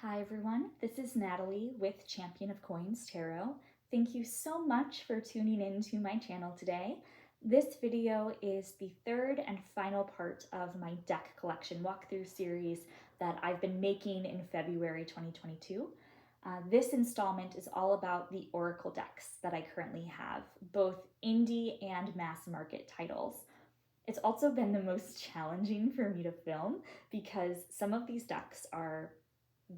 Hi everyone, this is Natalie with Champion of Coins Tarot. Thank you so much for tuning in to my channel today. This video is the third and final part of my deck collection walkthrough series that I've been making in February 2022. This installment is all about the Oracle decks that I currently have, both indie and mass market titles. It's also been the most challenging for me to film because some of these decks are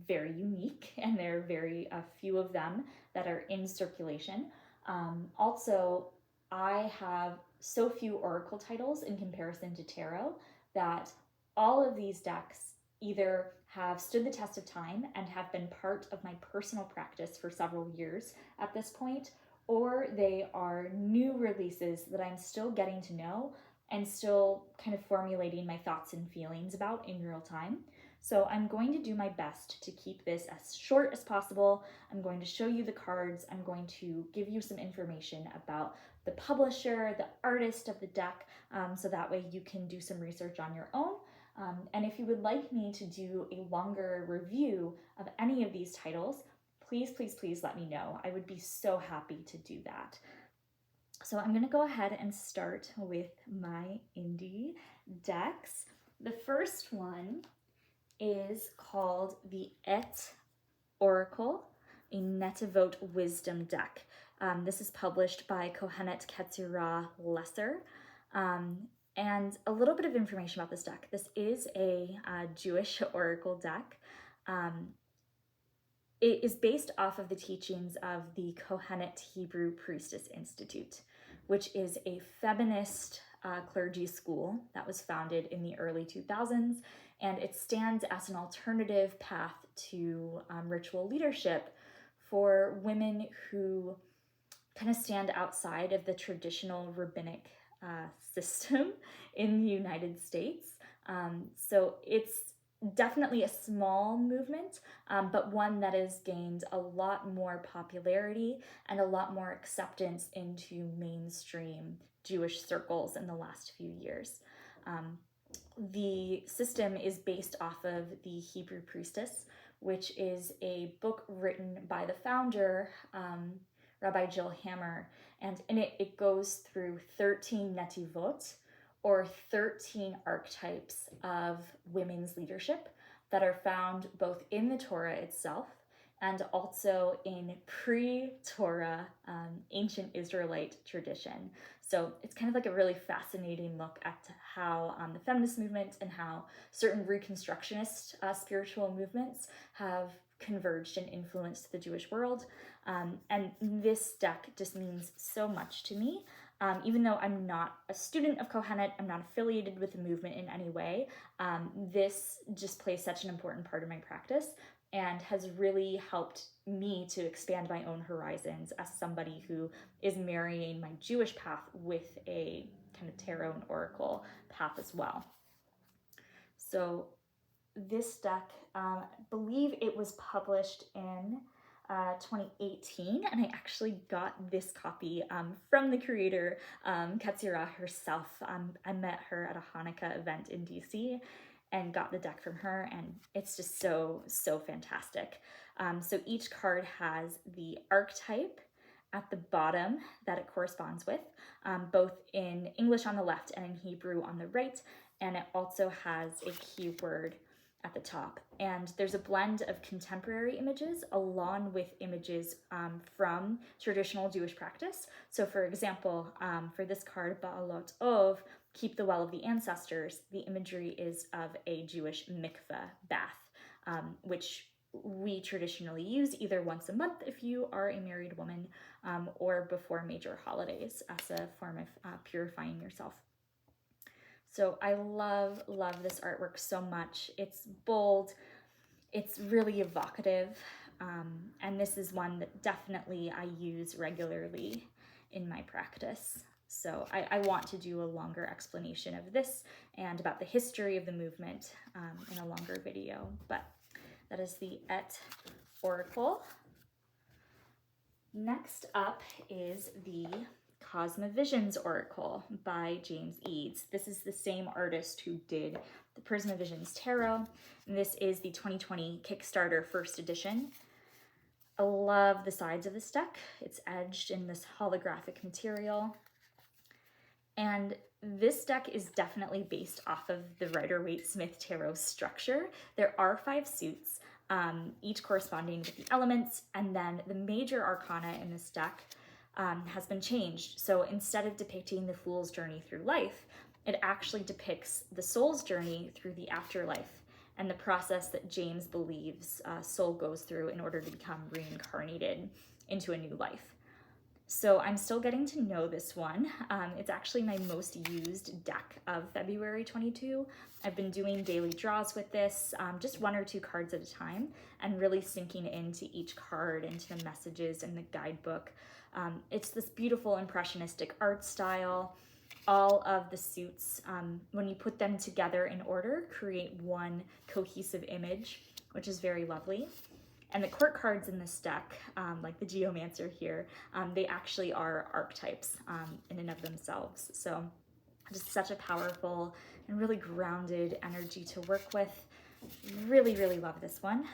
very unique and there are very few of them that are in circulation. Also, I have so few Oracle titles in comparison to Tarot that all of these decks either have stood the test of time and have been part of my personal practice for several years at this point, or they are new releases that I'm still getting to know and still kind of formulating my thoughts and feelings about in real time. So I'm going to do my best to keep this as short as possible. I'm going to show you the cards. I'm going to give you some information about the publisher, the artist of the deck, so that way you can do some research on your own. And if you would like me to do a longer review of any of these titles, please let me know. I would be so happy to do that. So I'm going to go ahead and start with my indie decks. The first one is called the EChain Oracle, a Netivot wisdom deck. This is published by Kohenet Ketzirah Lesser. And a little bit of information about this deck. This is a Jewish oracle deck. It is based off of the teachings of the Kohenet Hebrew Priestess Institute, which is a feminist clergy school that was founded in the early 2000s, and it stands as an alternative path to ritual leadership for women who kind of stand outside of the traditional rabbinic system in the United States. So it's definitely a small movement, but one that has gained a lot more popularity and a lot more acceptance into mainstream Jewish circles in the last few years. The system is based off of the Hebrew Priestess, which is a book written by the founder, Rabbi Jill Hammer, and in it goes through 13 Netivot, or 13 archetypes of women's leadership that are found both in the Torah itself and also in pre-Torah ancient Israelite tradition. So it's kind of like a really fascinating look at how the feminist movement and how certain Reconstructionist spiritual movements have converged and influenced the Jewish world. And this deck just means so much to me. Even though I'm not a student of Kohenet, I'm not affiliated with the movement in any way, this just plays such an important part of my practice and has really helped me to expand my own horizons as somebody who is marrying my Jewish path with a kind of tarot and oracle path as well. So this deck, I believe it was published in 2018, and I actually got this copy from the creator, Ketzirah herself. I met her at a Hanukkah event in DC and got the deck from her, and it's just so fantastic. So each card has the archetype at the bottom that it corresponds with, both in English on the left and in Hebrew on the right, and it also has a keyword at the top. And there's a blend of contemporary images along with images from traditional Jewish practice. So for example, for this card, Ba'alot Ov, keep the well of the ancestors, the imagery is of a Jewish mikveh bath, which we traditionally use either once a month if you are a married woman, or before major holidays as a form of purifying yourself. So I love this artwork so much. It's bold, it's really evocative, and this is one that definitely I use regularly in my practice. So I want to do a longer explanation of this and about the history of the movement in a longer video, but that is the EChain Oracle. Next up is the Cosmo Visions Oracle by James Eads. This is the same artist who did the Prisma Visions Tarot. And this is the 2020 Kickstarter first edition. I love the sides of this deck. It's edged in this holographic material. And this deck is definitely based off of the Rider-Waite-Smith Tarot structure. There are 5 suits, each corresponding with the elements, and then the major arcana in this deck has been changed. So instead of depicting the Fool's journey through life, it actually depicts the soul's journey through the afterlife and the process that James believes soul goes through in order to become reincarnated into a new life. So I'm still getting to know this one. It's actually my most used deck of February 22. I've been doing daily draws with this, just 1 or 2 cards at a time, and really sinking into each card, into the messages in the guidebook. It's this beautiful impressionistic art style. All of the suits, when you put them together in order, create one cohesive image, which is very lovely. And the court cards in this deck, like the Geomancer here, they actually are archetypes in and of themselves. So just such a powerful and really grounded energy to work with. Really, really love this one.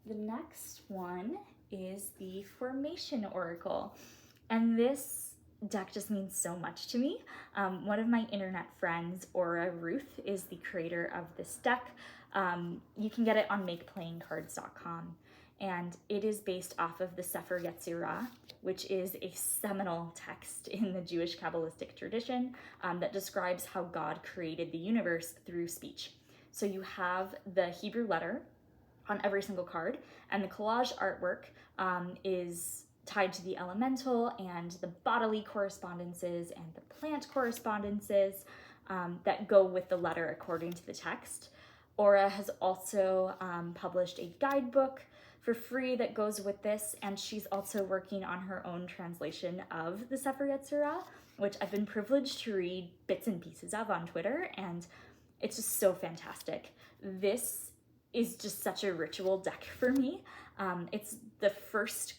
The next one is the Formation Oracle. And this deck just means so much to me. One of my internet friends, Aura Ruth, is the creator of this deck. You can get it on makeplayingcards.com, and it is based off of the Sefer Yetzirah, which is a seminal text in the Jewish Kabbalistic tradition that describes how God created the universe through speech. So you have the Hebrew letter on every single card, and the collage artwork is tied to the elemental and the bodily correspondences and the plant correspondences that go with the letter according to the text. Aura has also published a guidebook for free that goes with this, and she's also working on her own translation of the Sefer Yetzirah, which I've been privileged to read bits and pieces of on Twitter, and it's just so fantastic. This is just such a ritual deck for me. It's the first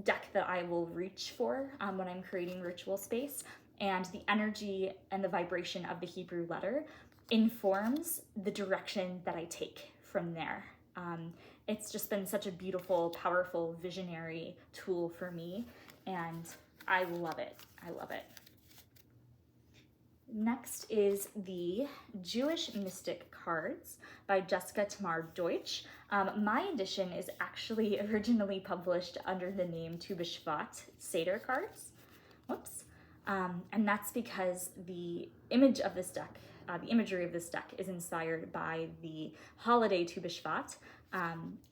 deck that I will reach for when I'm creating ritual space, and the energy and the vibration of the Hebrew letter informs the direction that I take from there. It's just been such a beautiful, powerful, visionary tool for me, and I love it. I love it. Next is the Jewish Mystic Cards by Jessica Tamar Deutsch. My edition is actually originally published under the name Tu B'Shvat Seder Cards. Whoops. And that's because the image of this deck, the imagery of this deck is inspired by the holiday Tu B'Shvat,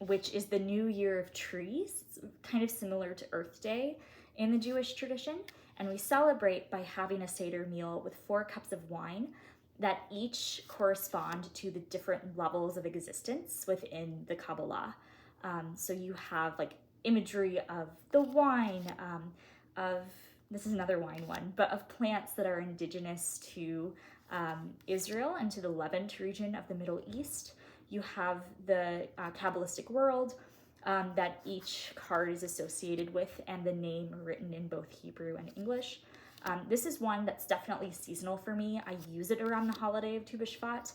which is the New Year of Trees. It's kind of similar to Earth Day in the Jewish tradition. And we celebrate by having a Seder meal with 4 cups of wine that each correspond to the different levels of existence within the Kabbalah. So you have like imagery of the wine, this is another wine one, but of plants that are indigenous to Israel and to the Levant region of the Middle East. You have the Kabbalistic world that each card is associated with, and the name written in both Hebrew and English. This is one that's definitely seasonal for me. I use it around the holiday of Tu B'Shvat,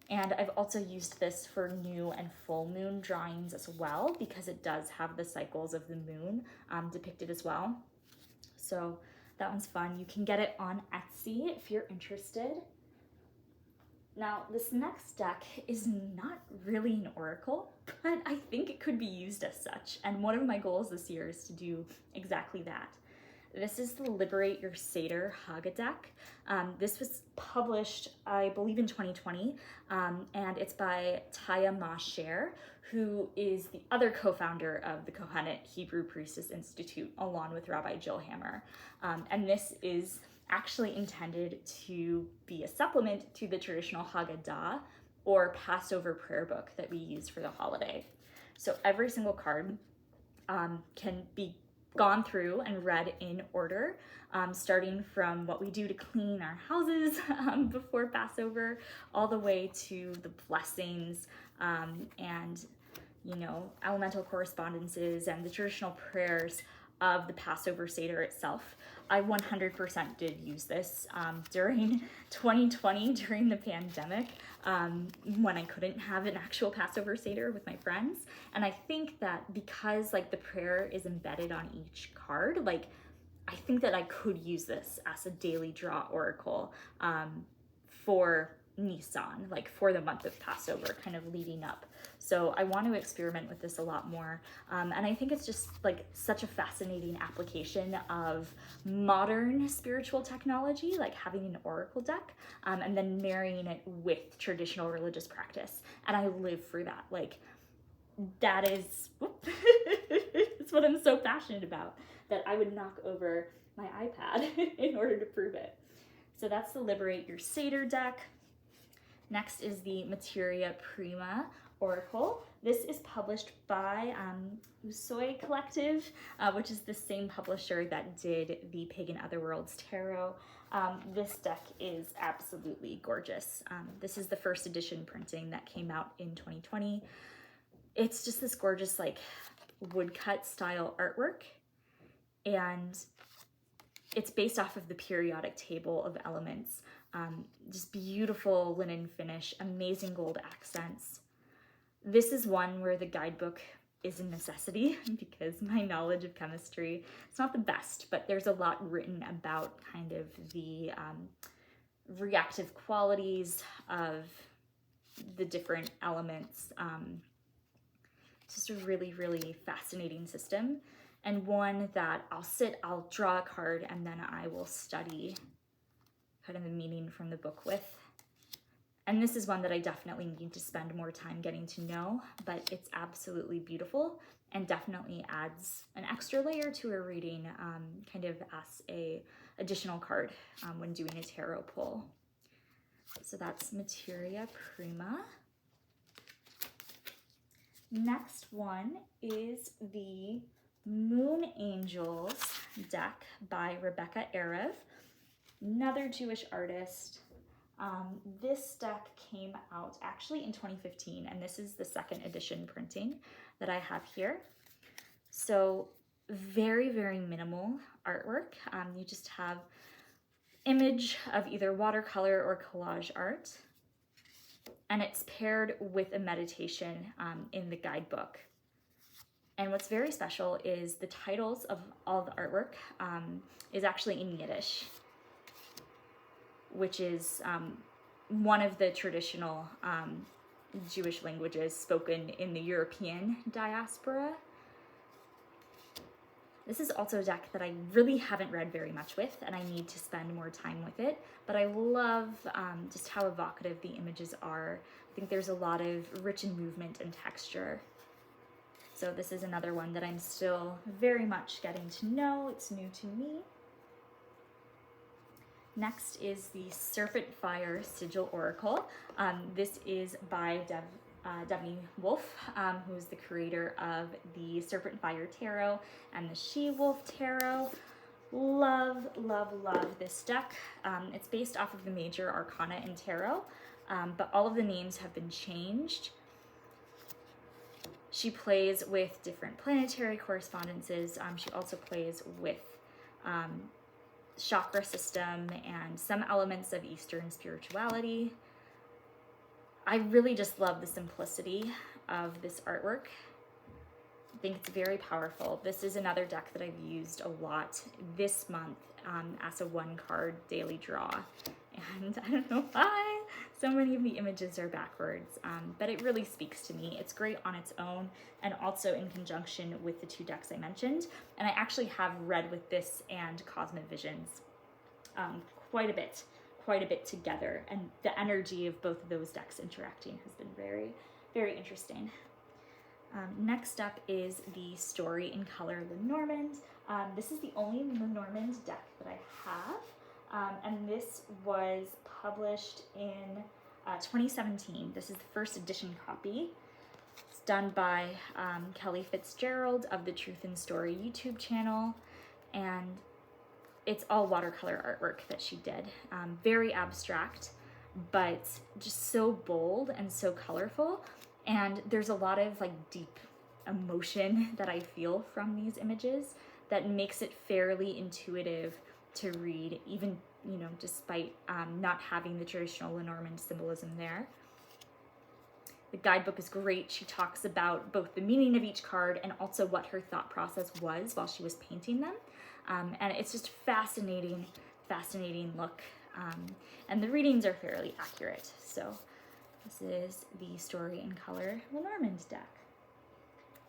and I've also used this for new and full moon drawings as well, because it does have the cycles of the moon depicted as well. So that one's fun. You can get it on Etsy if you're interested. Now, this next deck is not really an oracle, but I think it could be used as such. And one of my goals this year is to do exactly that. This is the Liberate Your Seder Haggadeck. This was published, I believe, in 2020, and it's by Taya Masher, who is the other co-founder of the Kohenet Hebrew Priestess Institute, along with Rabbi Jill Hammer. And this is actually intended to be a supplement to the traditional Haggadah or Passover prayer book that we use for the holiday. So every single card can be gone through and read in order, starting from what we do to clean our houses before Passover, all the way to the blessings and, you know, elemental correspondences and the traditional prayers, of the Passover Seder itself. I 100% did use this during 2020, during the pandemic, when I couldn't have an actual Passover Seder with my friends. And I think that because like the prayer is embedded on each card, like I think that I could use this as a daily draw oracle for Nisan, like for the month of Passover, kind of leading up. So I want to experiment with this a lot more. And I think it's just like such a fascinating application of modern spiritual technology, like having an oracle deck, and then marrying it with traditional religious practice. And I live for that. Like that is, it's what I'm so passionate about, that I would knock over my iPad in order to prove it. So that's the Liberate Your Seder deck. Next is the Materia Prima Oracle. This is published by Usoi Collective, which is the same publisher that did the Pagan Otherworlds Tarot. This deck is absolutely gorgeous. This is the first edition printing that came out in 2020. It's just this gorgeous like woodcut style artwork, and it's based off of the periodic table of elements. Just beautiful linen finish, amazing gold accents. This is one where the guidebook is a necessity because my knowledge of chemistry, it's not the best, but there's a lot written about kind of the reactive qualities of the different elements. It's just a really, really fascinating system, and one that I'll draw a card and then I will study kind of the meaning from the book with. And this is one that I definitely need to spend more time getting to know, but it's absolutely beautiful and definitely adds an extra layer to a reading, kind of as a additional card when doing a tarot pull. So that's Materia Prima. Next one is the Moon Angels deck by Rebecca Erev, another Jewish artist. This deck came out actually in 2015, and this is the second edition printing that I have here. So very, very minimal artwork. You just have image of either watercolor or collage art, and it's paired with a meditation in the guidebook. And what's very special is the titles of all the artwork is actually in Yiddish, which is one of the traditional Jewish languages spoken in the European diaspora. This is also a deck that I really haven't read very much with, and I need to spend more time with it, but I love just how evocative the images are. I think there's a lot of rich in movement and texture. So this is another one that I'm still very much getting to know. It's new to me. Next is the Serpentfire Sigil Oracle. This is by Devney Wolf, who is the creator of the Serpentfire Tarot and the She-Wolf Tarot. Love, love, love this deck. It's based off of the major arcana in tarot, but all of the names have been changed. She plays with different planetary correspondences. She also plays with chakra system and some elements of Eastern spirituality. I really just love the simplicity of this artwork. I think it's very powerful. This is another deck that I've used a lot this month as a one card daily draw. And I don't know why so many of the images are backwards, but it really speaks to me. It's great on its own and also in conjunction with the two decks I mentioned. And I actually have read with this and Cosmo Visions quite a bit together. And the energy of both of those decks interacting has been very, very interesting. Next up is the Story in Color Lenormand. This is the only Lenormand deck that I have. And this was published in 2017. This is the first edition copy. It's done by Kelly Fitzgerald of the Truth and Story YouTube channel, and it's all watercolor artwork that she did. Very abstract, but just so bold and so colorful, and there's a lot of like deep emotion that I feel from these images that makes it fairly intuitive to read, even, you know, despite not having the traditional Lenormand symbolism there. The guidebook is great. She talks about both the meaning of each card and also what her thought process was while she was painting them. And it's just fascinating look. And the readings are fairly accurate. So this is the Story in Color Lenormand deck.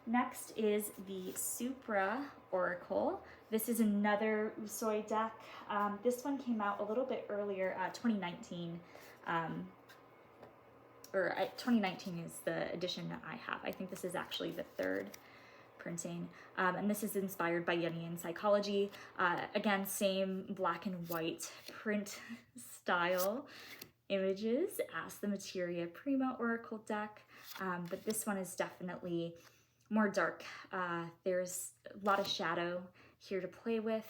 Next is the Supra Oracle. This is another Usui deck. This one came out a little bit earlier, 2019. 2019 is the edition that I have. I think this is actually the third printing. And this is inspired by Jungian psychology. Again, same black and white print style images as the Materia Prima Oracle deck. But this one is definitely more dark. There's a lot of shadow here to play with.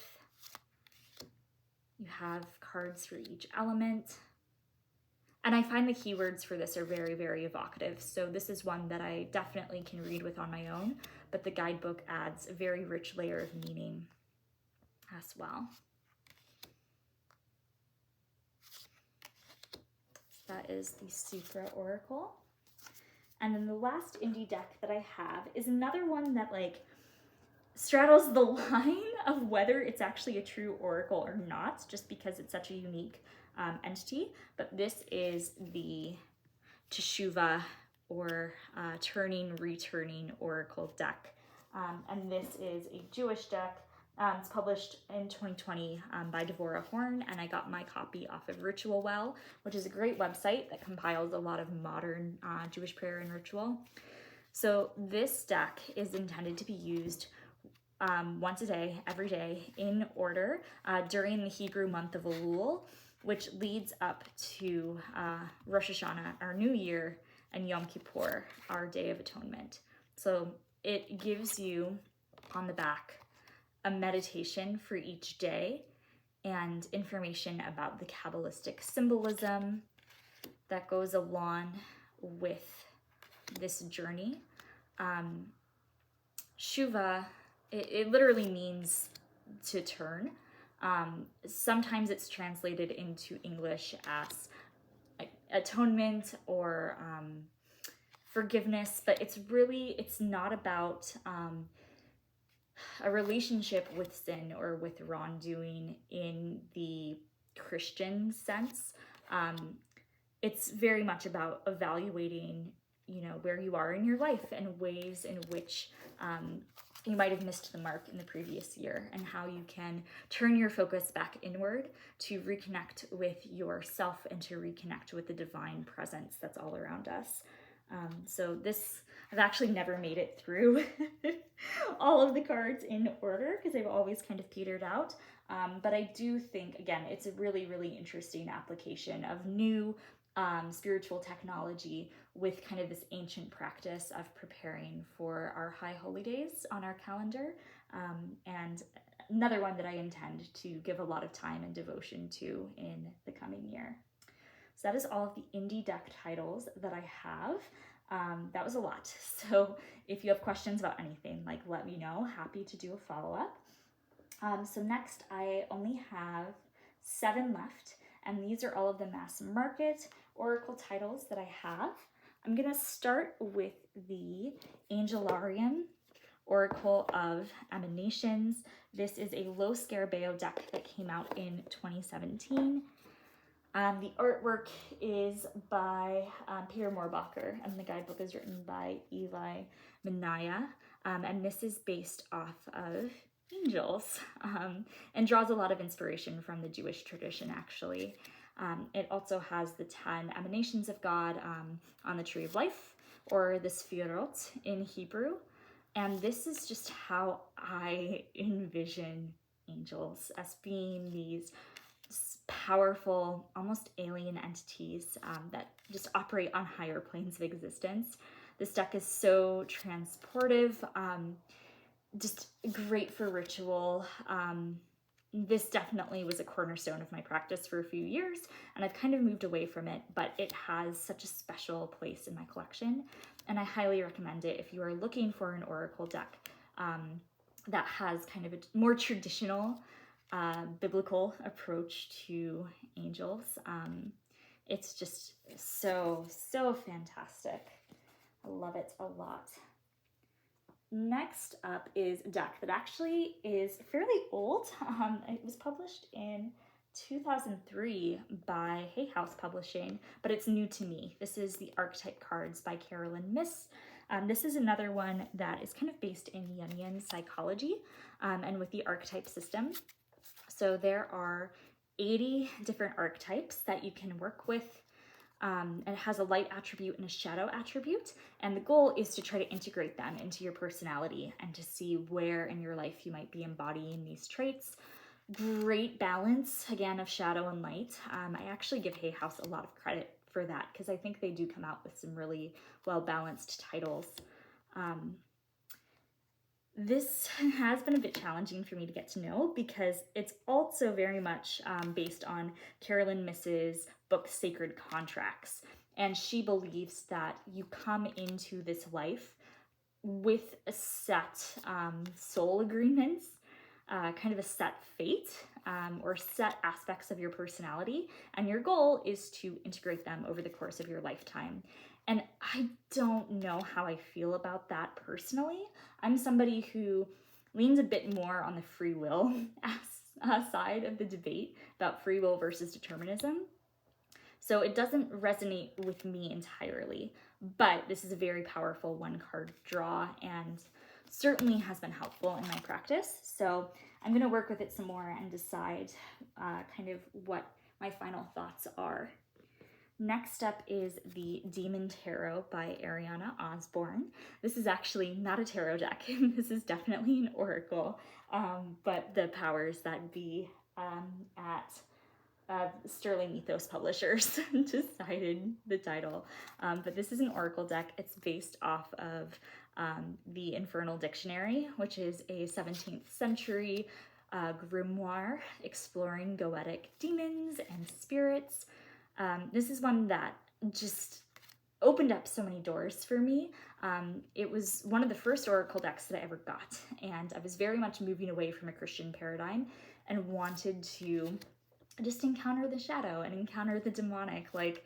You have cards for each element. And I find the keywords for this are very, very evocative. So this is one that I definitely can read with on my own, but the guidebook adds a very rich layer of meaning as well. So that is the Supra Oracle. And then the last indie deck that I have is another one that like straddles the line of whether it's actually a true oracle or not, just because it's such a unique entity. But this is the Teshuva or Returning Oracle deck. And this is a Jewish deck. It's published in 2020 by Devorah Horn, and I got my copy off of Ritual Well, which is a great website that compiles a lot of modern Jewish prayer and ritual. So this deck is intended to be used once a day, every day, in order during the Hebrew month of Elul, which leads up to Rosh Hashanah, our New Year, and Yom Kippur, our Day of Atonement. So it gives you on the back a meditation for each day and information about the Kabbalistic symbolism that goes along with this journey. Shuva, it literally means to turn. Sometimes it's translated into English as atonement or forgiveness, but it's not about a relationship with sin or with wrongdoing in the Christian sense. It's very much about evaluating, where you are in your life and ways in which you might have missed the mark in the previous year, and how you can turn your focus back inward to reconnect with yourself and to reconnect with the divine presence that's all around us. So this, I've actually never made it through all of the cards in order because they've always kind of petered out. But I do think, again, it's a really, really interesting application of new spiritual technology with kind of this ancient practice of preparing for our high holy days on our calendar. And another one that I intend to give a lot of time and devotion to in the coming year. So that is all of the indie deck titles that I have. That was a lot. So if you have questions about anything, let me know. Happy to do a follow-up. So next, I only have 7 left, and these are all of the mass market oracle titles that I have. I'm gonna start with the Angelarium Oracle of Emanations. This is a low Scarabeo deck that came out in 2017. The artwork is by Peter Moorbacher, and the guidebook is written by Eli Minaya, and this is based off of angels, and draws a lot of inspiration from the Jewish tradition, actually. It also has the 10 emanations of God on the Tree of Life, or the Sefirot in Hebrew, and this is just how I envision angels, as being these powerful, almost alien entities that just operate on higher planes of existence. This deck is so transportive, just great for ritual. This definitely was a cornerstone of my practice for a few years, and I've kind of moved away from it, but it has such a special place in my collection, and I highly recommend it if you are looking for an oracle deck that has kind of a more traditional biblical approach to angels. It's just so fantastic. I love it a lot. Next up is a deck that actually is fairly old. It was published in 2003 by Hay House Publishing, but it's new to me. This is the Archetype Cards by Carolyn Miss. This is another one that is kind of based in Jungian psychology and with the archetype system. So there are 80 different archetypes that you can work with. It has a light attribute and a shadow attribute, and the goal is to try to integrate them into your personality and to see where in your life you might be embodying these traits. Great balance, again, of shadow and light. I actually give Hay House a lot of credit for that because I think they do come out with some really well-balanced titles. This has been a bit challenging for me to get to know because it's also very much based on Carolyn Miss's book Sacred Contracts. And she believes that you come into this life with a set soul agreements, kind of a set fate or set aspects of your personality. And your goal is to integrate them over the course of your lifetime. And I don't know how I feel about that personally. I'm somebody who leans a bit more on the free will side of the debate about free will versus determinism. So it doesn't resonate with me entirely, but this is a very powerful one-card draw and certainly has been helpful in my practice. So I'm going to work with it some more and decide kind of what my final thoughts are. Next up is the Daemon Tarot by Ariana Osborne. This is actually not a tarot deck. This is definitely an oracle, but the powers that be at Sterling Ethos Publishers decided the title. But this is an oracle deck. It's based off of the Infernal Dictionary, which is a 17th century grimoire exploring goetic demons and spirits. This is one that just opened up so many doors for me. It was one of the first oracle decks that I ever got, and I was very much moving away from a Christian paradigm and wanted to just encounter the shadow and encounter the demonic, like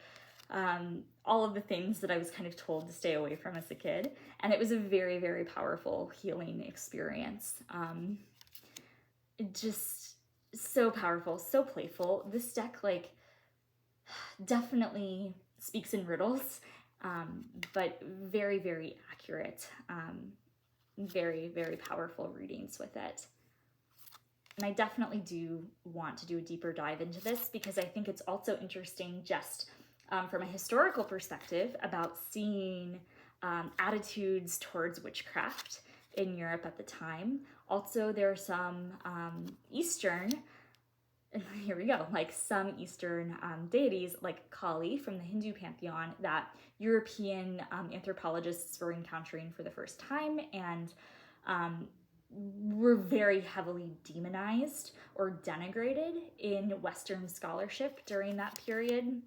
all of the things that I was kind of told to stay away from as a kid. And it was a very, very powerful healing experience. Just so powerful, so playful. This deck, like, definitely speaks in riddles, but very, very accurate. Very, very powerful readings with it. And I definitely do want to do a deeper dive into this because I think it's also interesting just from a historical perspective about seeing attitudes towards witchcraft in Europe at the time. Also, there are some Eastern, here we go, like some Eastern deities like Kali from the Hindu pantheon that European anthropologists were encountering for the first time and were very heavily demonized or denigrated in Western scholarship during that period.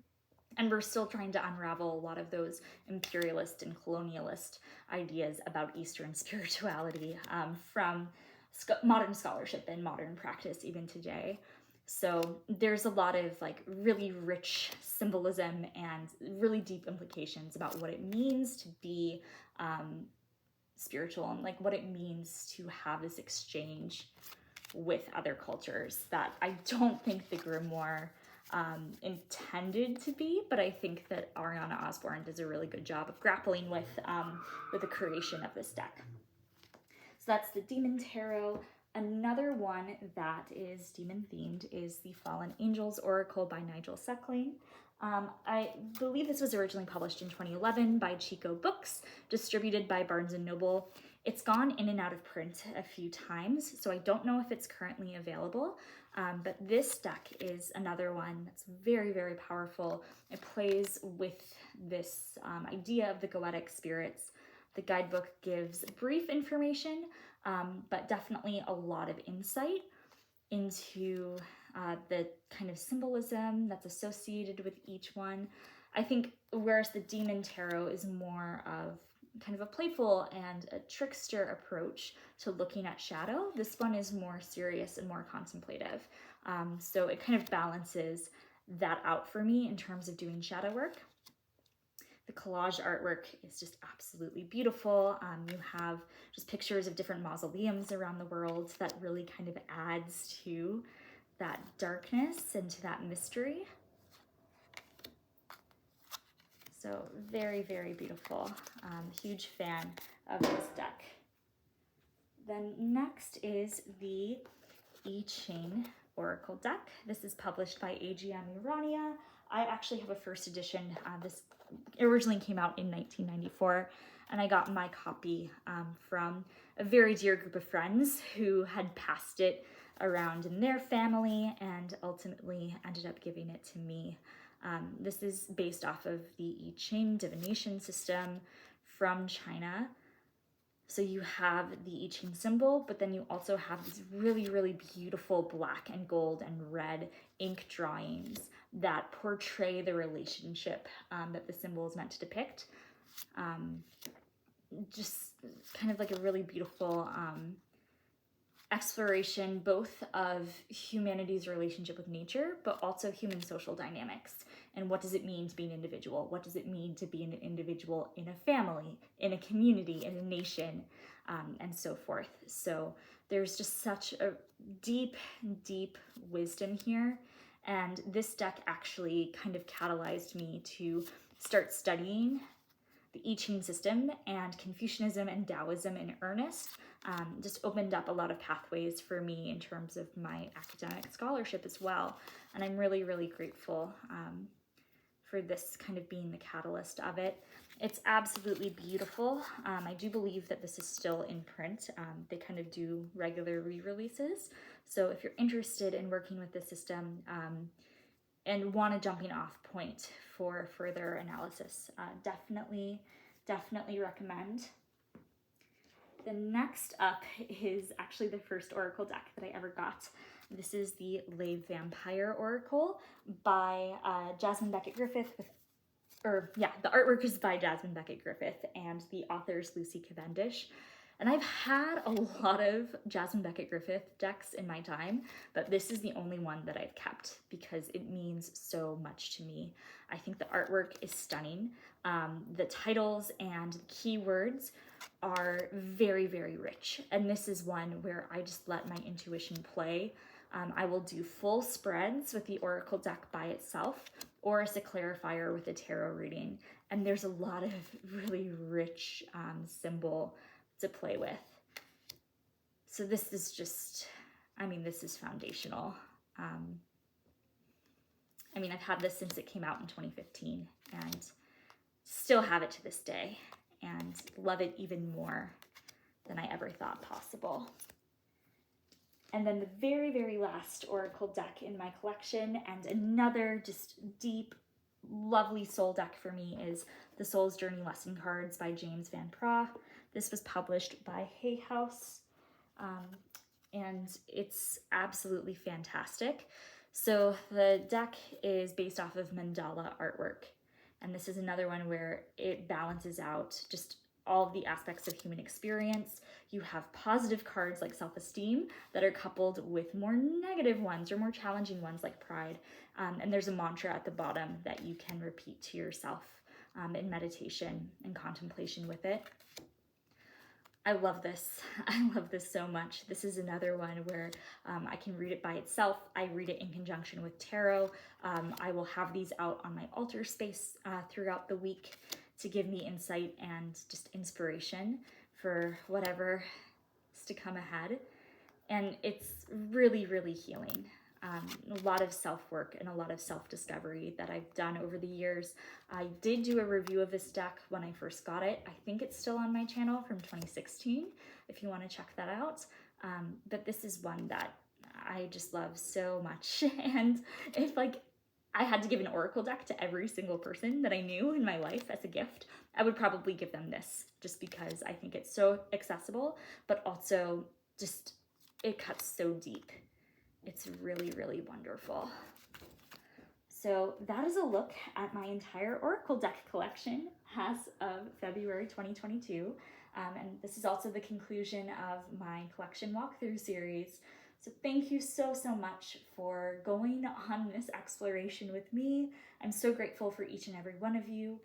And we're still trying to unravel a lot of those imperialist and colonialist ideas about Eastern spirituality from modern scholarship and modern practice even today. So there's a lot of like really rich symbolism and really deep implications about what it means to be spiritual and like what it means to have this exchange with other cultures that I don't think the grimoire intended to be, but I think that Ariana Osborne does a really good job of grappling with the creation of this deck. So that's the Daemon Tarot. Another one that is demon themed is the Fallen Angels Oracle by Nigel Suckling. I believe this was originally published in 2011 by Chico Books, distributed by Barnes & Noble. It's gone in and out of print a few times, so I don't know if it's currently available, but this deck is another one that's very, very powerful. It plays with this idea of the goetic spirits. The guidebook gives brief information, but definitely a lot of insight into the kind of symbolism that's associated with each one. I think whereas the Daemon Tarot is more of kind of a playful and a trickster approach to looking at shadow. This one is more serious and more contemplative. So it kind of balances that out for me in terms of doing shadow work. The collage artwork is just absolutely beautiful. You have just pictures of different mausoleums around the world that really kind of adds to that darkness and to that mystery. So very, very beautiful. Huge fan of this deck. Then next is the EChain Oracle deck. This is published by AGM Urania. I actually have a first edition. This originally came out in 1994, and I got my copy from a very dear group of friends who had passed it around in their family and ultimately ended up giving it to me. This is based off of the EChain divination system from China. So you have the EChain symbol, but then you also have these really, really beautiful black and gold and red ink drawings that portray the relationship that the symbol is meant to depict. Just kind of like a really beautiful exploration both of humanity's relationship with nature, but also human social dynamics. And what does it mean to be an individual? What does it mean to be an individual in a family, in a community, in a nation, and so forth. So there's just such a deep, deep wisdom here. And this deck actually kind of catalyzed me to start studying the EChain system and Confucianism and Taoism in earnest. Just opened up a lot of pathways for me in terms of my academic scholarship as well. And I'm really, really grateful for this kind of being the catalyst of it. It's absolutely beautiful. I do believe that this is still in print. They kind of do regular re-releases. So if you're interested in working with the system and want a jumping off point for further analysis, definitely recommend. The next up is actually the first Oracle deck that I ever got. This is the Vampire Oracle by Jasmine Beckett Griffith the artwork is by Jasmine Beckett Griffith and the author is Lucy Cavendish. And I've had a lot of Jasmine Beckett Griffith decks in my time, but this is the only one that I've kept because it means so much to me. I think the artwork is stunning. The titles and keywords are very, very rich. And this is one where I just let my intuition play. I will do full spreads with the Oracle deck by itself or as a clarifier with a tarot reading. And there's a lot of really rich symbol to play with. So this is just, this is foundational. I've had this since it came out in 2015 and still have it to this day and love it even more than I ever thought possible. And then the very, very last Oracle deck in my collection, and another just deep, lovely soul deck for me, is the Soul's Journey Lesson Cards by James Van Praagh. This was published by Hay House, and it's absolutely fantastic. So the deck is based off of mandala artwork, and this is another one where it balances out just all of the aspects of human experience. You have positive cards like self-esteem that are coupled with more negative ones or more challenging ones like pride. And there's a mantra at the bottom that you can repeat to yourself in meditation and contemplation with it. I love this. I love this so much. This is another one where I can read it by itself. I read it in conjunction with tarot. I will have these out on my altar space throughout the week to give me insight and just inspiration for whatever is to come ahead. And it's really, really healing. A lot of self-work and a lot of self-discovery that I've done over the years. I did do a review of this deck when I first got it. I think it's still on my channel from 2016, if you want to check that out. But this is one that I just love so much. And if I had to give an Oracle deck to every single person that I knew in my life as a gift, I would probably give them this, just because I think it's so accessible, but also just it cuts so deep. It's really, really wonderful. So that is a look at my entire Oracle deck collection as of February 2022. And this is also the conclusion of my collection walkthrough series. So thank you so much for going on this exploration with me. I'm so grateful for each and every one of you.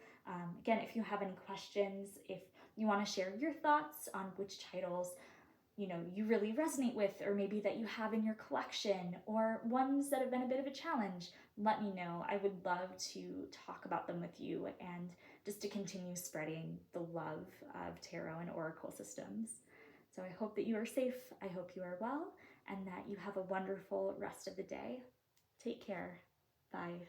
Again, if you have any questions, if you want to share your thoughts on which titles you really resonate with, or maybe that you have in your collection, or ones that have been a bit of a challenge, let me know. I would love to talk about them with you and just to continue spreading the love of tarot and oracle systems. So I hope that you are safe, I hope you are well, and that you have a wonderful rest of the day. Take care. Bye.